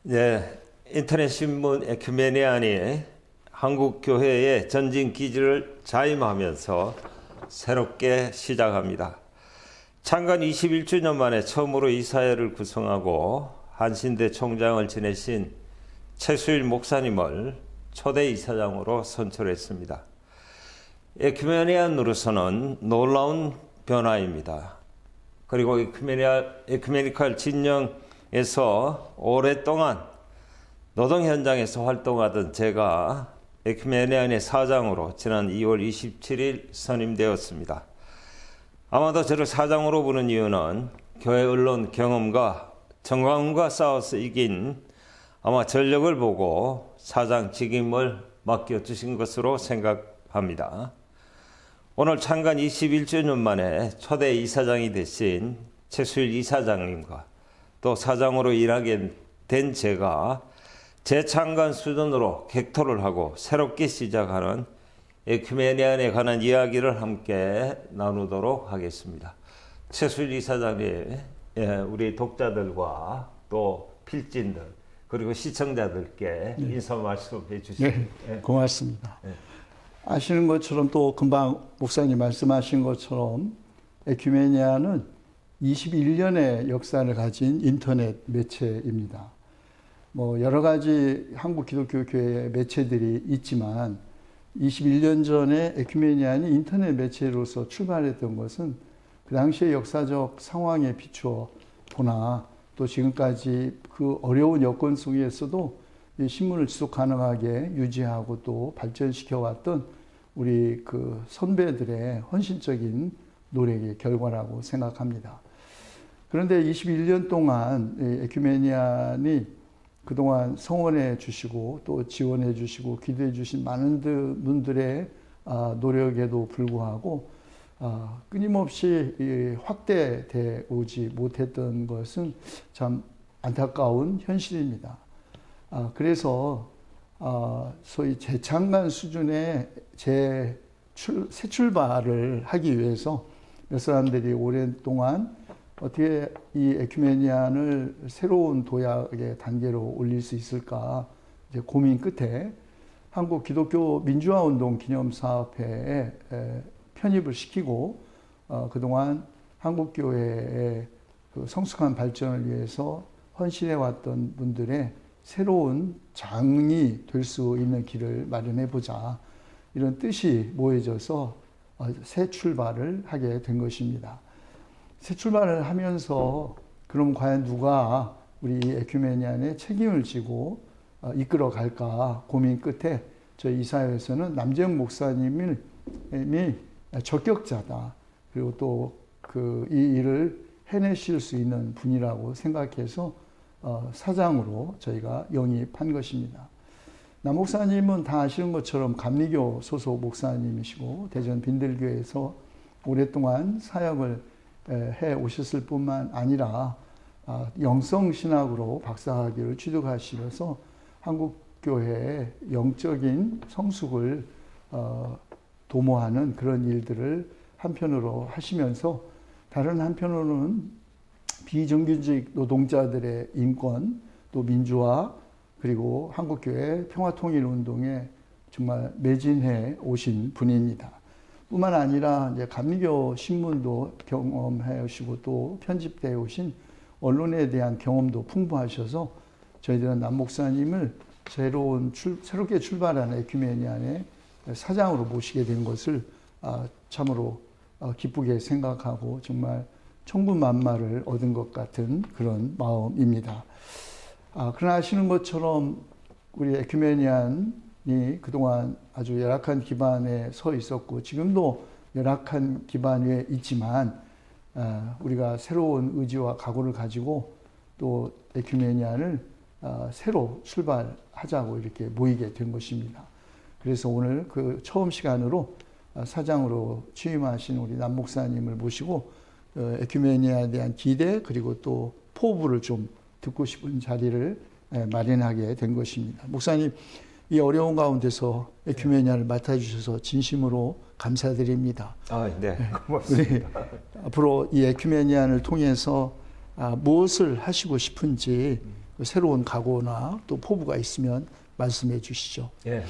네, 인터넷 신문 에큐메니안이 한국 교회의 전진 기지를 자임하면서 새롭게 시작합니다. 창간 21주년 만에 처음으로 이사회를 구성하고 한신대 총장을 지내신 최수일 목사님을 초대 이사장으로 선출했습니다. 에큐메니안으로서는 놀라운 변화입니다. 그리고 에큐메니컬 진영에서 오랫동안 노동 현장에서 활동하던 제가 에큐메니안의 사장으로 지난 2월 27일 선임되었습니다. 아마도 저를 사장으로 부른 이유는 교회 언론 경험과 정광훈과 싸워서 이긴 아마 전력을 보고 사장 직임을 맡겨주신 것으로 생각합니다. 오늘 창간 21주년 만에 초대 이사장이 되신 최수일 이사장님과 또 사장으로 일하게 된 제가 재창간 수준으로 객토를 하고 새롭게 시작하는 에큐메니안에 관한 이야기를 함께 나누도록 하겠습니다. 최수일 이사장님, 우리 독자들과 또 필진들 그리고 시청자들께 인사 말씀해 주시죠. 네, 고맙습니다. 아시는 것처럼 또 금방 목사님 말씀하신 것처럼 에큐메니아는 21년의 역사를 가진 인터넷 매체입니다. 뭐 여러 가지 한국 기독교 교회 매체들이 있지만 21년 전에 에큐메니안이 인터넷 매체로서 출발했던 것은 그 당시의 역사적 상황에 비추어 보나 또 지금까지 그 어려운 여건 속에서도 이 신문을 지속 가능하게 유지하고 또 발전시켜 왔던 우리 그 선배들의 헌신적인 노력의 결과라고 생각합니다. 그런데 21년 동안 에큐메니안이 그동안 성원해 주시고 또 지원해 주시고 기도해 주신 많은 분들의 노력에도 불구하고 끊임없이 확대되어 오지 못했던 것은 참 안타까운 현실입니다. 그래서 소위 재창간 수준의 새 출발을 하기 위해서 몇 사람들이 오랫동안 어떻게 이 에큐메니안을 새로운 도약의 단계로 올릴 수 있을까 이제 고민 끝에 한국 기독교 민주화운동 기념사업회에 편입을 시키고 그동안 한국교회의 그 성숙한 발전을 위해서 헌신해왔던 분들의 새로운 장이 될 수 있는 길을 마련해보자 이런 뜻이 모여져서 새 출발을 하게 된 것입니다. 새 출발을 하면서 그럼 과연 누가 우리 에큐메니안의 책임을 지고 이끌어 갈까 고민 끝에 저희 이사회에서는 남재영 목사님이 적격자다. 그리고 또 이 일을 해내실 수 있는 분이라고 생각해서 사장으로 저희가 영입한 것입니다. 남 목사님은 다 아시는 것처럼 감리교 소속 목사님이시고 대전 빈들교에서 오랫동안 사역을 해 오셨을 뿐만 아니라 영성신학으로 박사학위를 취득하시면서 한국교회의 영적인 성숙을 도모하는 그런 일들을 한편으로 하시면서 다른 한편으로는 비정규직 노동자들의 인권 또 민주화 그리고 한국교회 평화통일운동에 정말 매진해 오신 분입니다. 뿐만 아니라 이제 감리교 신문도 경험해 오시고 또 편집되어 오신 언론에 대한 경험도 풍부하셔서 저희들은 남 목사님을 새롭게 출발하는 에큐메니안의 사장으로 모시게 된 것을 참으로 기쁘게 생각하고 정말 천군만마를 얻은 것 같은 그런 마음입니다. 그러나 아시는 것처럼 우리 에큐메니안이 그동안 아주 열악한 기반에 서 있었고 지금도 열악한 기반 위에 있지만 우리가 새로운 의지와 각오를 가지고 또 에큐메니안을 새로 출발하자고 이렇게 모이게 된 것입니다. 그래서 오늘 그 처음 시간으로 사장으로 취임하신 우리 남 목사님을 모시고 에큐메니아에 대한 기대 그리고 또 포부를 좀 듣고 싶은 자리를 마련하게 된 것입니다. 목사님, 이 어려운 가운데서 에큐메니아를 맡아주셔서 진심으로 감사드립니다. 네, 고맙습니다. 앞으로 이 에큐메니안을 통해서 무엇을 하시고 싶은지 새로운 각오나 또 포부가 있으면 말씀해 주시죠. 예.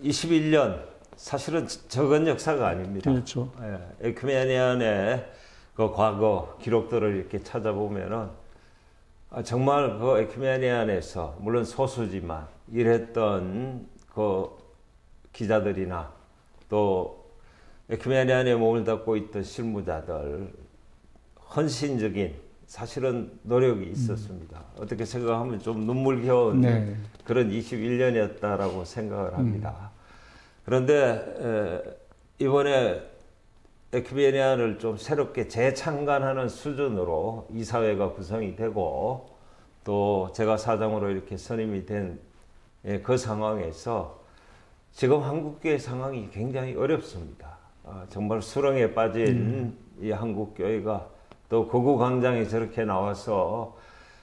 21년 사실은 적은 역사가 아닙니다. 그렇죠. 에큐메니안의 그 과거 기록들을 이렇게 찾아보면은 정말 그 에큐메니안에서 물론 소수지만 일했던 그 기자들이나 또 에큐메니안에 몸을 담고 있던 실무자들 헌신적인 사실은 노력이 있었습니다. 어떻게 생각하면 좀 눈물겨운 네. 그런 21년이었다라고 생각을 합니다. 그런데 이번에 에큐메니안을 좀 새롭게 재창간하는 수준으로 이사회가 구성이 되고 또 제가 사장으로 이렇게 선임이 된 그 상황에서 지금 한국교회 상황이 굉장히 어렵습니다. 정말 수렁에 빠진 이 한국교회가 또 거구 광장에 저렇게 나와서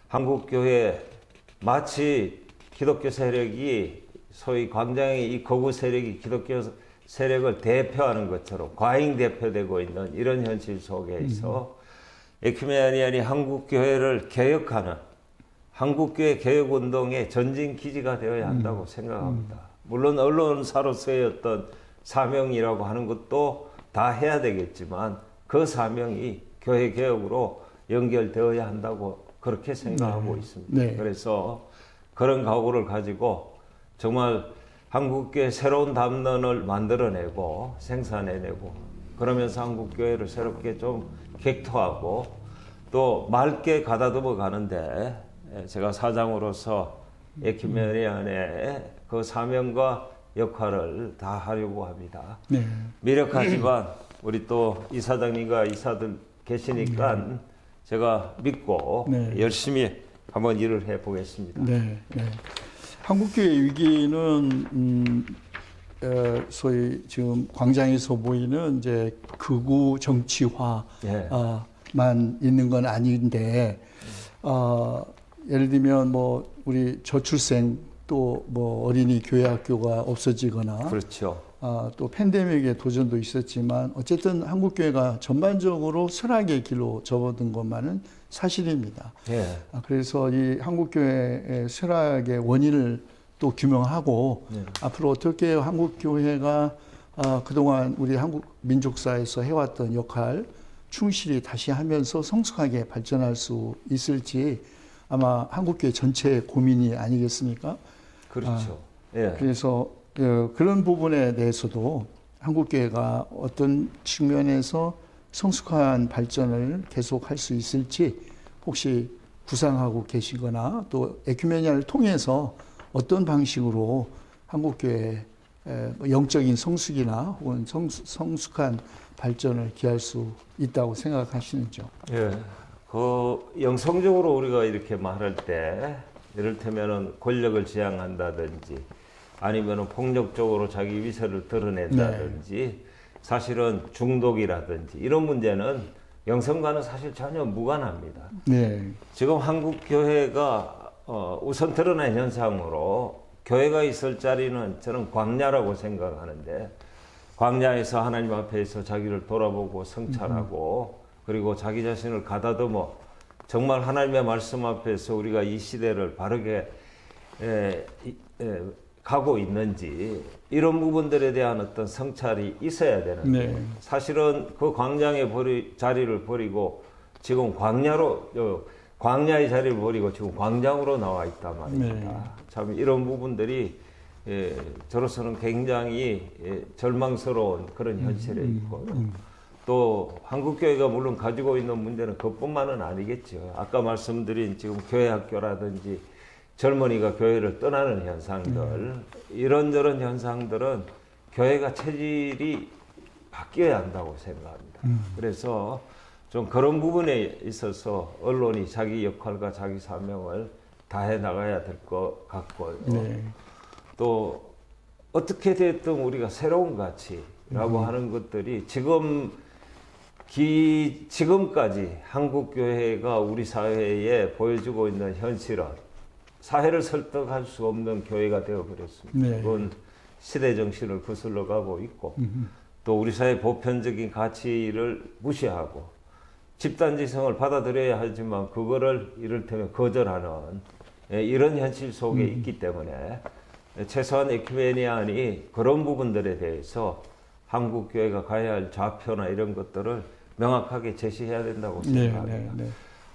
한국교회 마치 기독교 세력이 소위 광장의 이 거구 세력이 기독교 세력을 대표하는 것처럼 과잉 대표되고 있는 이런 현실 속에서 에큐메니안이 한국교회를 개혁하는 한국교회 개혁운동의 전진 기지가 되어야 한다고 생각합니다. 물론 언론사로서의 어떤 사명이라고 하는 것도 다 해야 되겠지만 그 사명이 교회 개혁으로 연결되어야 한다고 그렇게 생각하고 있습니다. 네. 그래서 그런 각오를 가지고 정말 한국교회 새로운 담론을 만들어내고 생산해내고 그러면서 한국교회를 새롭게 좀 객토하고 또 맑게 가다듬어 가는데 제가 사장으로서 에큐메니안의 그 사명과 역할을 다 하려고 합니다. 네. 미력하지만 우리 또 이사장님과 이사들 계시니까 제가 믿고 네. 열심히 한번 일을 해보겠습니다. 네. 네. 한국교회 위기는 소위 지금 광장에서 보이는 이제 극우 정치화만 있는 건 아닌데 예를 들면 뭐 우리 저출생 또 뭐 어린이 교회 학교가 없어지거나 그렇죠. 또 팬데믹의 도전도 있었지만 어쨌든 한국교회가 전반적으로 수락의 길로 접어든 것만은 사실입니다. 예. 그래서 이 한국교회의 쇠락의 원인을 또 규명하고 앞으로 어떻게 한국교회가 그동안 우리 한국 민족사에서 해왔던 역할 충실히 다시 하면서 성숙하게 발전할 수 있을지 아마 한국교회 전체의 고민이 아니겠습니까? 그렇죠. 예. 그래서 그런 부분에 대해서도 한국교회가 어떤 측면에서 성숙한 발전을 계속할 수 있을지 혹시 구상하고 계시거나 또 에큐메니안을 통해서 어떤 방식으로 한국교회 영적인 성숙이나 혹은 성숙한 발전을 기할 수 있다고 생각하시는지요? 예. 그 영성적으로 우리가 이렇게 말할 때 이를테면은 권력을 지향한다든지 아니면은 폭력적으로 자기 위세를 드러낸다든지 사실은 중독이라든지 이런 문제는 영성과는 사실 전혀 무관합니다. 네. 지금 한국 교회가 우선 드러난 현상으로 교회가 있을 자리는 저는 광야라고 생각하는데 광야에서 하나님 앞에서 자기를 돌아보고 성찰하고 그리고 자기 자신을 가다듬어 정말 하나님의 말씀 앞에서 우리가 이 시대를 바르게 가고 있는지 이런 부분들에 대한 어떤 성찰이 있어야 되는데 네. 사실은 그 광야의 자리를 버리고 지금 광야의 자리를 버리고 지금 광장으로 나와 있단 말입니다. 네. 참 이런 부분들이 저로서는 굉장히 절망스러운 그런 현실에 있고 또 한국교회가 물론 가지고 있는 문제는 그것뿐만은 아니겠죠. 아까 말씀드린 지금 교회학교라든지 젊은이가 교회를 떠나는 현상들 이런저런 현상들은 교회가 체질이 바뀌어야 한다고 생각합니다. 그래서 좀 그런 부분에 있어서 언론이 자기 역할과 자기 사명을 다해 나가야 될 것 같고요. 네. 또 어떻게 됐든 우리가 새로운 가치라고 하는 것들이 지금까지 한국교회가 우리 사회에 보여주고 있는 현실은 사회를 설득할 수 없는 교회가 되어버렸습니다. 네. 그건 시대 정신을 거슬러 가고 있고 또 우리 사회 보편적인 가치를 무시하고 집단지성을 받아들여야 하지만 그거를 이를테면 거절하는 이런 현실 속에 있기 때문에 최소한 에큐메니안이 그런 부분들에 대해서 한국 교회가 가야 할 좌표나 이런 것들을 명확하게 제시해야 된다고 생각합니다.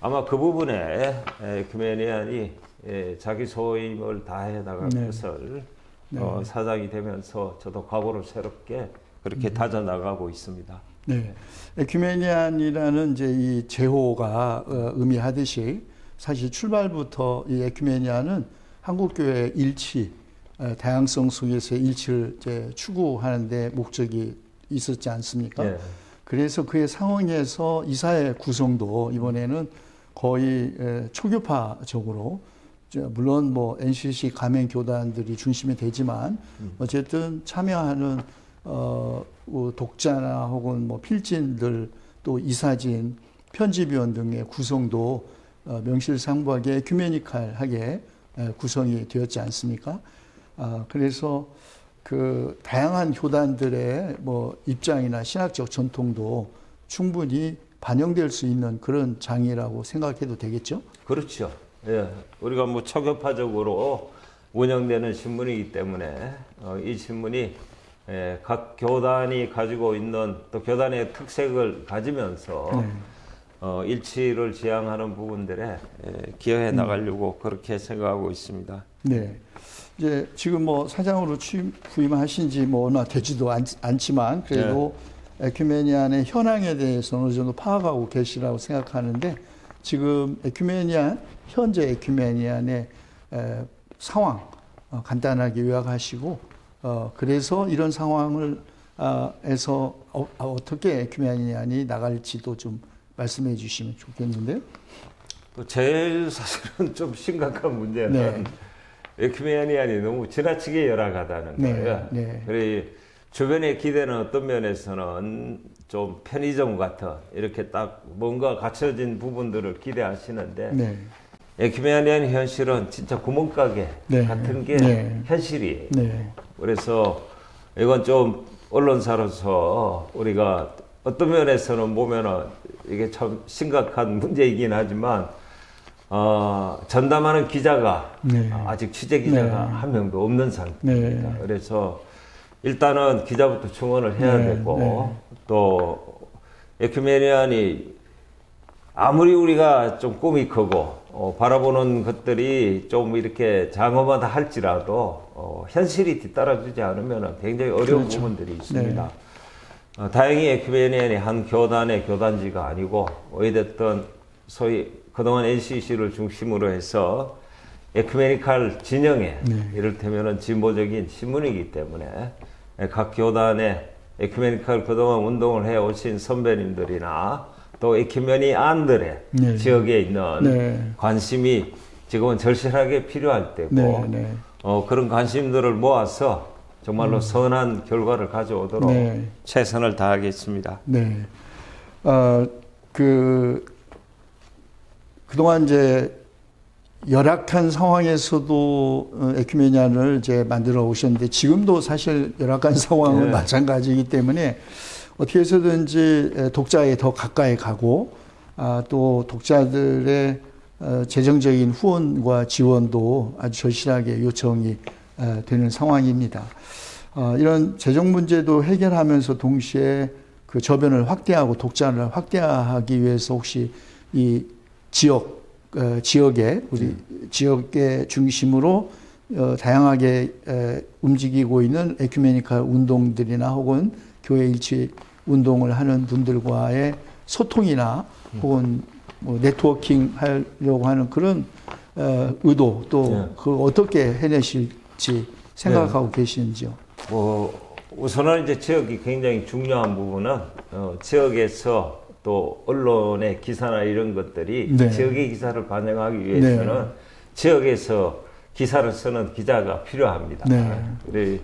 아마 그 부분에 에큐메니안이 자기 소임을 다해 나갈 것을 사장이 되면서 저도 각오를 새롭게 그렇게 다져 나가고 있습니다. 네, 에큐메니안이라는 이제 이 제호가 의미하듯이 사실 출발부터 이 에큐메니안은 한국 교회의 일치, 다양성 속에서의 일치를 이제 추구하는데 목적이 있었지 않습니까? 네. 그래서 그의 상황에서 이사회 구성도 이번에는 거의 초교파적으로, 물론 뭐 NCC 가맹 교단들이 중심이 되지만 어쨌든 참여하는 독자나 혹은 뭐 필진들, 또 이사진, 편집위원 등의 구성도 명실상부하게 에큐메니칼하게 구성이 되었지 않습니까? 그래서 그 다양한 교단들의 뭐 입장이나 신학적 전통도 충분히 반영될 수 있는 그런 장이라고 생각해도 되겠죠? 그렇죠. 예, 우리가 뭐 초교파적으로 운영되는 신문이기 때문에 이 신문이 각 교단이 가지고 있는 또 교단의 특색을 가지면서 일치를 지향하는 부분들에 기여해 나가려고 그렇게 생각하고 있습니다. 네. 이제 지금 뭐 사장으로 부임하신 지 뭐 얼마 되지도 않지만 그래도 에큐메니안의 현황에 대해서 어느 정도 파악하고 계시라고 생각하는데, 지금 현재 에큐메니안의 상황 간단하게 요약하시고, 그래서 이런 상황을 에서 어떻게 에큐메니안이 나갈지도 좀 말씀해 주시면 좋겠는데요. 제일 사실은 좀 심각한 문제는 에큐메니안이 너무 지나치게 열악하다는 거예요. 그래 주변의 기대는 어떤 면에서는 좀 편의점 같은 이렇게 딱 뭔가 갖춰진 부분들을 기대하시는데 에큐메니안 현실은 진짜 구멍가게 같은 게 현실이에요. 그래서 이건 좀 언론사로서 우리가 어떤 면에서는 보면은 이게 참 심각한 문제이긴 하지만 전담하는 기자가 아직 취재 기자가 한 명도 없는 상태입니다. 그래서 일단은 기자부터 충원을 해야 되고 또 에큐메니안이 아무리 우리가 좀 꿈이 크고 바라보는 것들이 좀 이렇게 장엄하다 할지라도 현실이 뒤따라주지 않으면 굉장히 어려운 부분들이 있습니다. 다행히 에큐메니안이 한 교단의 교단지가 아니고 어찌됐든 소위 그동안 NCC를 중심으로 해서 에큐메니칼 진영의 이를테면은 진보적인 신문이기 때문에 각 교단의 에큐메니칼 그동안 운동을 해오신 선배님들이나 또 에큐메니안들의 지역에 있는 관심이 지금은 절실하게 필요할 때고 그런 관심들을 모아서 정말로 선한 결과를 가져오도록 최선을 다하겠습니다. 그동안 이제 열악한 상황에서도 에큐메니안을 이제 만들어 오셨는데, 지금도 사실 열악한 상황은 마찬가지이기 때문에 어떻게 해서든지 독자에 더 가까이 가고, 또 독자들의 재정적인 후원과 지원도 아주 절실하게 요청이 되는 상황입니다. 이런 재정 문제도 해결하면서 동시에 그 저변을 확대하고 독자를 확대하기 위해서 혹시 이 지역에 우리 지역의 중심으로 다양하게 움직이고 있는 에큐메니칼 운동들이나 혹은 교회 일치 운동을 하는 분들과의 소통이나 혹은 뭐 네트워킹 하려고 하는 그런 의도, 또 그걸 어떻게 해내실지 생각하고 계시는지요? 우선은 이제 지역이 굉장히 중요한 부분은 지역에서 또 언론의 기사나 이런 것들이 지역의 기사를 반영하기 위해서는 지역에서 기사를 쓰는 기자가 필요합니다. 그래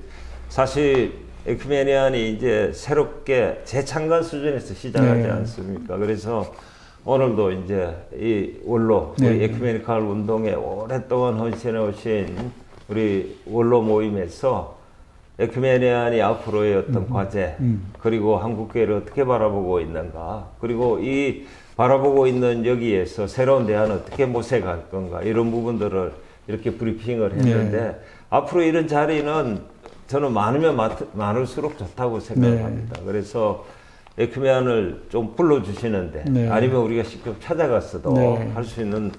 사실 에큐메니안이 이제 새롭게 재창간 수준에서 시작하지 않습니까? 그래서 오늘도 이제 이 원로 우리 에큐메니칼 운동에 오랫동안 헌신해 오신 우리 원로 모임에서 에큐메니안이 앞으로의 어떤 과제, 그리고 한국교회를 어떻게 바라보고 있는가, 그리고 이 바라보고 있는 여기에서 새로운 대안을 어떻게 모색할 건가 이런 부분들을 이렇게 브리핑을 했는데 앞으로 이런 자리는 저는 많으면 많을수록 좋다고 생각합니다. 그래서 에큐메안을 좀 불러주시는데 아니면 우리가 직접 찾아가서도 할 수 있는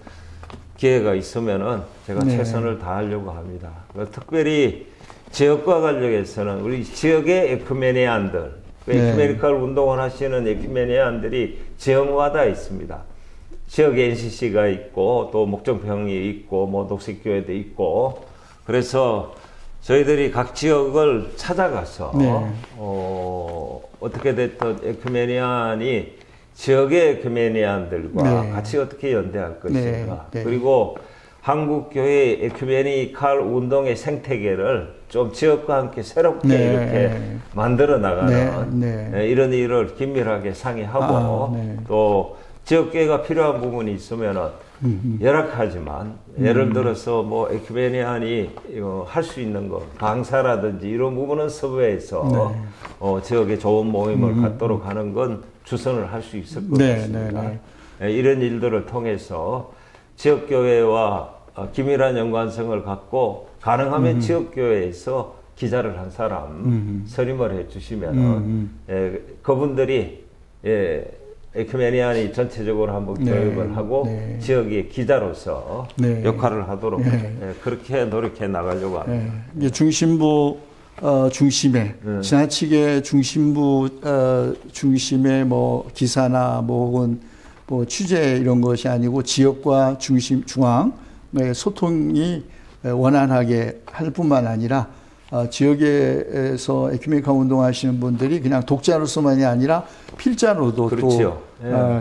기회가 있으면은 제가 최선을 다하려고 합니다. 특별히 지역과 관련해서는 우리 지역의 에큐메니안들, 에큐메니컬 운동을 하시는 에큐메니안들이 지역마다 있습니다. 지역 NCC가 있고 또 목정평이 있고 뭐 녹색교회도 있고 그래서 저희들이 각 지역을 찾아가서 어떻게 됐든 에큐메니안이 지역의 에큐메니안들과 같이 어떻게 연대할 것인가 그리고 한국교회 에큐메니컬 운동의 생태계를 좀 지역과 함께 새롭게 이렇게 만들어 나가는 이런 일을 긴밀하게 상의하고 또 지역계가 필요한 부분이 있으면은 열악하지만 예를 들어서 뭐 에큐메니안이 할 수 있는 거 강사라든지 이런 부분은 서부에서 지역에 좋은 모임을 갖도록 하는 건 주선을 할 수 있을 것 같습니다. 이런 일들을 통해서 지역교회와 긴밀한 연관성을 갖고 가능하면 지역교회에서 기자를 한 사람 선임을 해주시면 그분들이 에큐메니안이 전체적으로 한번 교육을 하고 지역의 기자로서 역할을 하도록 그렇게 노력해 나가려고 합니다. 이게 중심부 중심에 지나치게 중심부 중심의 뭐 기사나 뭐 혹은 뭐 취재 이런 것이 아니고 지역과 중앙의 소통이 원활하게 할 뿐만 아니라 지역에서 에큐메니컬 운동하시는 분들이 그냥 독자로서만이 아니라 필자로도 또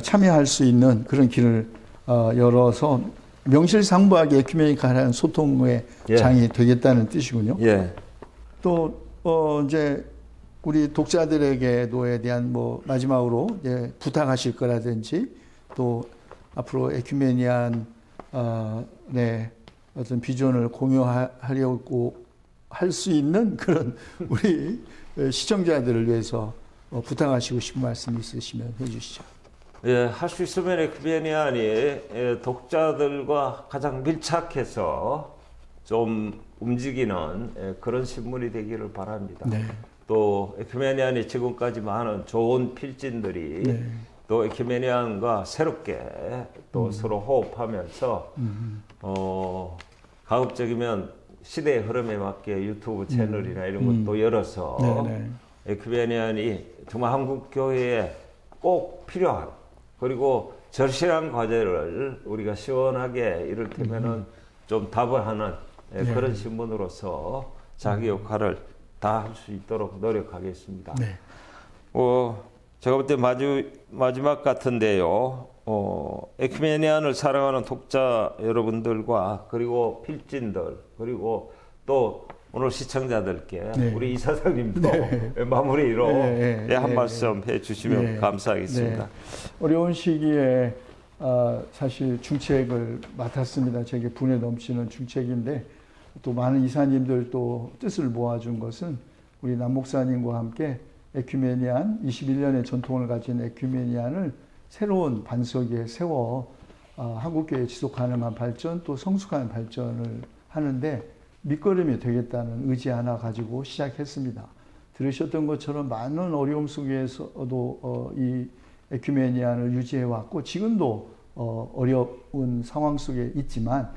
참여할 수 있는 그런 길을 열어서 명실상부하게 에큐메니컬한 소통의 장이 되겠다는 뜻이군요. 또 이제 우리 독자들에게도에 대한 뭐 마지막으로 부탁하실 거라든지 또 앞으로 에큐메니안 네 어떤 비전을 공유하려고 할 수 있는 그런 우리 시청자들을 위해서 부탁하시고 싶은 말씀 있으시면 해주시죠. 할 수 있으면 에큐메니안이 독자들과 가장 밀착해서 좀 움직이는 그런 신문이 되기를 바랍니다. 또 에큐메니안이 지금까지 많은 좋은 필진들이 또 에큐메니안과 새롭게 또 서로 호흡하면서 가급적이면 시대의 흐름에 맞게 유튜브 채널이나 이런 것도 열어서 에큐메니안이 정말 한국 교회에 꼭 필요한 그리고 절실한 과제를 우리가 시원하게 이를테면은 좀 답을 하는 그런 신문으로서 자기 역할을 다 할 수 있도록 노력하겠습니다. 제가 볼 때 마지막 같은데요. 에큐메니안을 사랑하는 독자 여러분들과 그리고 필진들 그리고 또 오늘 시청자들께 우리 이사장님도 마무리로 한 말씀 해주시면 감사하겠습니다. 어려운 시기에 사실 중책을 맡았습니다. 제게 분에 넘치는 중책인데 또 많은 이사님들 또 뜻을 모아준 것은 우리 남 목사님과 함께 에큐메니안 21년의 전통을 가진 에큐메니안을 새로운 반석에 세워 한국교회 지속 가능한 발전 또 성숙한 발전을 하는데 밑거름이 되겠다는 의지 하나 가지고 시작했습니다. 들으셨던 것처럼 많은 어려움 속에서도 이 에큐메니안을 유지해 왔고 지금도 어려운 상황 속에 있지만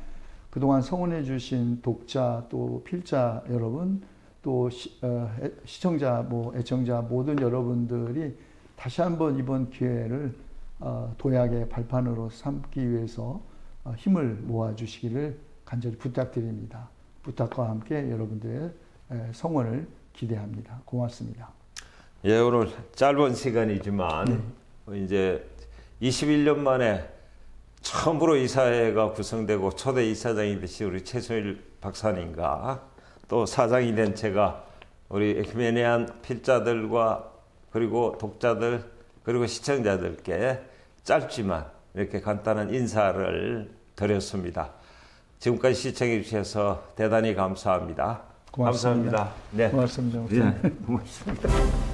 그동안 성원해 주신 독자 또 필자 여러분 또 시청자 애청자 모든 여러분들이 다시 한번 이번 기회를 도약의 발판으로 삼기 위해서 힘을 모아주시기를 간절히 부탁드립니다. 부탁과 함께 여러분들의 성원을 기대합니다. 고맙습니다. 오늘 짧은 시간이지만 이제 21년 만에 처음으로 이사회가 구성되고 초대 이사장이 되신 우리 최순일 박사님과 또 사장이 된 제가 우리 에큐메니안 필자들과 그리고 독자들 그리고 시청자들께 짧지만 이렇게 간단한 인사를 드렸습니다. 지금까지 시청해 주셔서 대단히 감사합니다. 고맙습니다. 감사합니다. 고맙습니다. 고맙습니다.